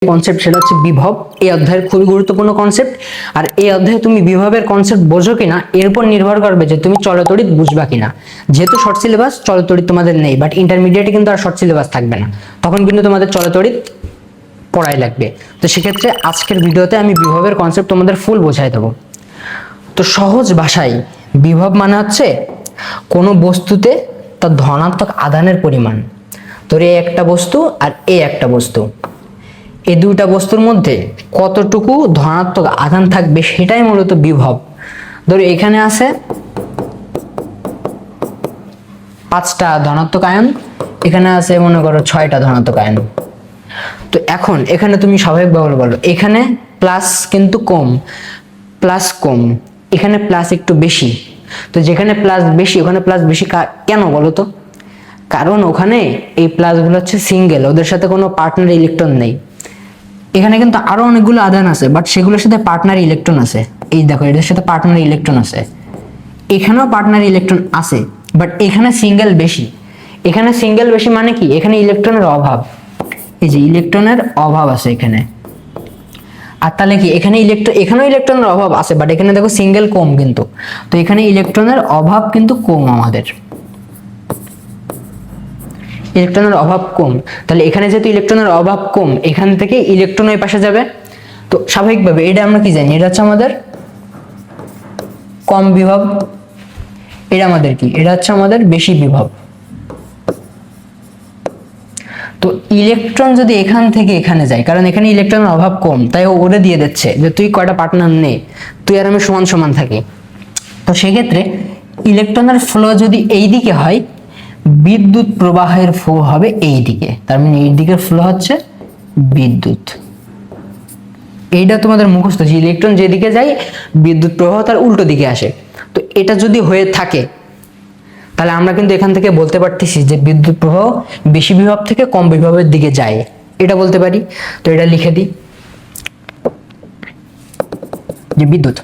Concept সেটা হচ্ছে বিভব। এই অধ্যায়ের খুবই গুরুত্বপূর্ণ কনসেপ্ট। আর এই অধ্যায়ে তুমি বিভবের কনসেপ্ট বোঝো কিনা এর উপর নির্ভর করবে যে তুমি চলতড়িৎ বুঝবা কিনা। যেহেতু শর্ট সিলেবাস চলতড়িৎ তোমাদের নেই, বাট ইন্টারমিডিয়েটে কিন্তু আর শর্ট সিলেবাস থাকবে না, তখন কিন্তু তোমাদের চলতড়িৎ পড়াই লাগবে। তো সেক্ষেত্রে আজকের ভিডিওতে আমি বিভবের কনসেপ্ট তোমাদের ফুল বোঝাই দেবো। তো সহজ ভাষায় বিভব মানে হচ্ছে কোনো বস্তুতে তার ধনাত্মক আধানের পরিমাণ। তোর এই একটা বস্তু আর এই একটা বস্তু, এই দুইটা বস্তুর মধ্যে কতটুকু ধনাত্মক আধান থাকবে সেটাই মূলত বিভব। ধরো এখানে আছে 5টা ধনাত্মক আয়ন, এখানে আছে মনে করো 6টা ধনাত্মক আয়ন। তো এখন এখানে তুমি স্বাভাবিকভাবে বলো এখানে প্লাস কিন্তু কম, প্লাস কম, এখানে প্লাস একটু বেশি। তো যেখানে প্লাস বেশি ওখানে প্লাস বেশি কেন বলো তো? কারণ ওখানে এই প্লাসগুলো হচ্ছে সিঙ্গেল, ওদের সাথে কোনো পার্টনার ইলেকট্রন নেই। এখানে কিন্তু আরো অনেকগুলো আধান আছে, বাট সেগুলোর সাথে পার্টনার ইলেকট্রন আছে। এই দেখো এটার সাথে পার্টনার ইলেকট্রন আছে, এখানেও পার্টনার ইলেকট্রন আছে, বাট এখানে সিঙ্গেল বেশি। এখানে সিঙ্গেল বেশি মানে কি? এখানে ইলেকট্রনের অভাব, এই যে ইলেকট্রনের অভাব আছে এখানে। আর তাহলে কি এখানে এখানেও ইলেকট্রনের অভাব আছে, বাট এখানে দেখো সিঙ্গেল কম কিন্তু। তো এখানে ইলেকট্রনের অভাব কিন্তু কম, আমাদের ইলেকট্রনের অভাব কম। তাহলে এখানে যেহেতু ইলেকট্রনের অভাব কম, এখান থেকে ইলেকট্রন ওই পাশে যাবে। তো স্বাভাবিকভাবে এটা আমরা কি জানি, এটা হচ্ছে আমাদের কম বিভব। এটা আমাদের কি? এটা হচ্ছে আমাদের বেশি বিভব। তো ইলেকট্রন যদি এখান থেকে এখানে যায়, কারণ এখানে ইলেকট্রনের অভাব কম, তাই ও ওরে দিয়ে দিচ্ছে যে তুই কয়টা পার্টনার নে, তুই আর আমি সমান সমান থাকি। তো সেক্ষেত্রে ইলেকট্রনের ফ্লো যদি এই দিকে হয়, বিদ্যুৎ প্রবাহের ফ্লো হবে এই দিকে। তার মানে এই দিকের ফ্লো হচ্ছে বিদ্যুৎ। এইটা তোমাদের মুখস্থ, যে ইলেকট্রন যেদিকে যায় বিদ্যুৎ প্রবাহ তার উল্টো দিকে আসে। তো এটা যদি হয়ে থাকে তাহলে আমরা কিন্তু এখান থেকে বলতে পারতেছি যে বিদ্যুৎ প্রবাহ বেশি বিভব থেকে কম বিভবের দিকে যায়, এটা বলতে পারি। তো এটা লিখে দিই যে বিদ্যুৎ,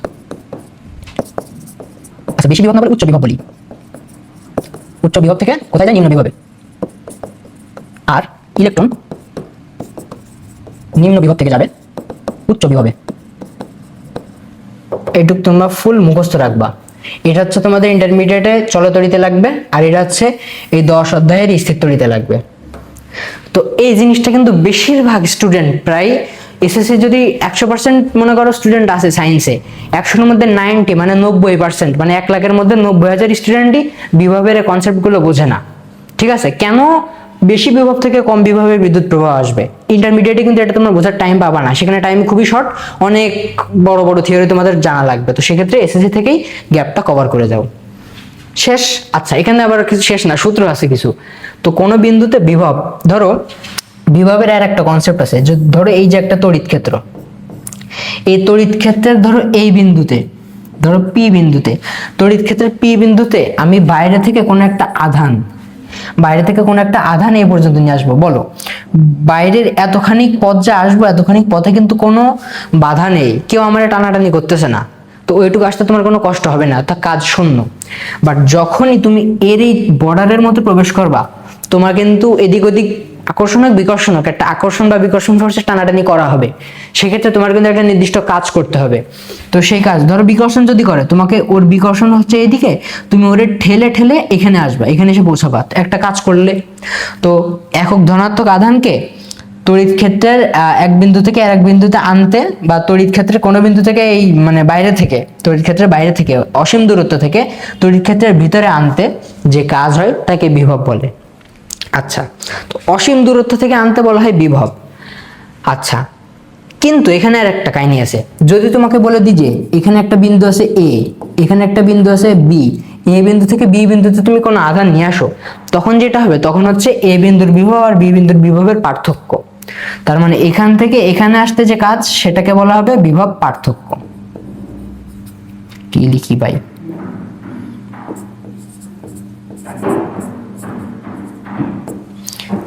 আচ্ছা বেশি বিভব না বলে উচ্চ বিভব বলি, উচ্চ বিভব থেকে কোথায় যায়? নিম্ন বিভবে। আর ইলেকট্রন নিম্ন বিভব থেকে যাবে উচ্চ বিভবে। এইটুক তোমরা ফুল মুখস্থ রাখবা। এটা হচ্ছে তোমাদের ইন্টারমিডিয়েটে চলতড়িতে লাগবে, আর এটা হচ্ছে এই 10 অধ্যায়ের স্থিরতড়িতে লাগবে। তো এই জিনিসটা কিন্তু বেশিরভাগ স্টুডেন্ট, প্রায় এসএসসি যদি 100% মনে করো স্টুডেন্ট আছে সায়েন্সে, 100-এর মধ্যে 90 মানে 90%, মানে 1 লাখের মধ্যে 90,000 স্টুডেন্টই বিভবের কনসেপ্টগুলো বোঝে না। ঠিক আছে? কেন বেশি বিভব থেকে কম বিভবে বিদ্যুৎ প্রবাহ আসবে? ইন্টারমিডিয়েটে কিন্তু এটা তোমরা বোঝার টাইম পাবা না, সেখানে টাইম খুবই শর্ট, অনেক বড় বড় থিওরি তোমাদের জানা লাগবে। তো সেক্ষেত্রে এসএসসি থেকেই গ্যাপটা কভার করে যাও। শেষ? আচ্ছা, এখানে আবার কিছু শেষ না, সূত্র আছে কিছু। তো কোন বিন্দুতে বিভব, ধরো বিভবের আর একটা কনসেপ্ট আছে, যে ধরো এই যে একটা তড়িৎ ক্ষেত্র, এই তড়িৎ ক্ষেত্রের ধরো এই বিন্দুতে, ধরো পি বিন্দুতে, তড়িৎ ক্ষেত্রের পি বিন্দুতে আমি বাইরে থেকে কোনো একটা আধান, বাইরে থেকে কোনো একটা আধান এই পর্যন্ত নিয়ে আসবো। বলো বাইরের এতখানি পথ যা আসবো, এতখানি পথে কিন্তু কোনো বাধা নেই, কেউ আমার টানাটানি করতেছে না। তো ওইটুকু আসতে তোমার কোনো কষ্ট হবে না, তা কাজ শূন্য। বাট যখনই তুমি এর এই বর্ডারের মধ্যে প্রবেশ করবা, তোমার কিন্তু এদিক ওদিক আকর্ষণ হোক বিকর্ষণ হোক, একটা আকর্ষণ বা বিকর্ষণ ফোর্সে টানাটানি করা হবে। সেক্ষেত্রে তোমার কিন্তু একটা নির্দিষ্ট কাজ করতে হবে। তো সেই কাজ, ধরো বিকর্ষণ যদি করে, তোমাকে ওর বিকর্ষণ হচ্ছে এইদিকে, তুমি ওরে ঠেলে ঠেলে এখানে আসবা, এখানে এসে পৌঁছাবা, একটা কাজ করলে। তো একক ধনাত্মক আধানকে তড়িৎ ক্ষেত্রের এক বিন্দু থেকে আরেক বিন্দুতে আনতে, বা তড়িৎ ক্ষেত্রের কোনো বিন্দু থেকে এই মানে বাইরে থেকে, তড়িৎ ক্ষেত্রের বাইরে থেকে অসীম দূরত্ব থেকে তড়িৎ ক্ষেত্রের ভিতরে আনতে যে কাজ হয় তাকে বিভব বলে। আচ্ছা, তো অসীম দূরত্ব থেকে আনতে বলা হয় বিভব। আচ্ছা, কিন্তু এখানে আর একটা কাহিনী আছে। যদি তোমাকে বলে দিই যে এখানে একটা বিন্দু আছে এ, এখানে একটা বিন্দু আছে বি, এ বিন্দু থেকে বি বিন্দুতে তুমি কোনো আধান নিয়ে আসো, তখন যেটা হবে, তখন হচ্ছে এ বিন্দুর বিভব আর বি বিন্দুর বিভবের পার্থক্য। তার মানে এখান থেকে এখানে আসতে যে কাজ, সেটাকে বলা হবে বিভব পার্থক্য। কি লিখি ভাই?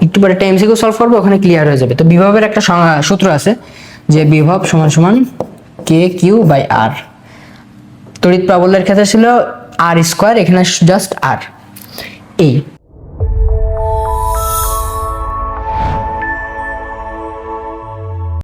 একটু পরে একটা এমসিকিউ সলভ করবো, ওখানে ক্লিয়ার হয়ে যাবে। তো বিভবের একটা সূত্র আছে, যে বিভব সমান সমান কে কিউ বাই আর। তড়িৎ প্রাবল্যের ক্ষেত্রে ছিল আর স্কোয়ার, এখানে জাস্ট আর। এই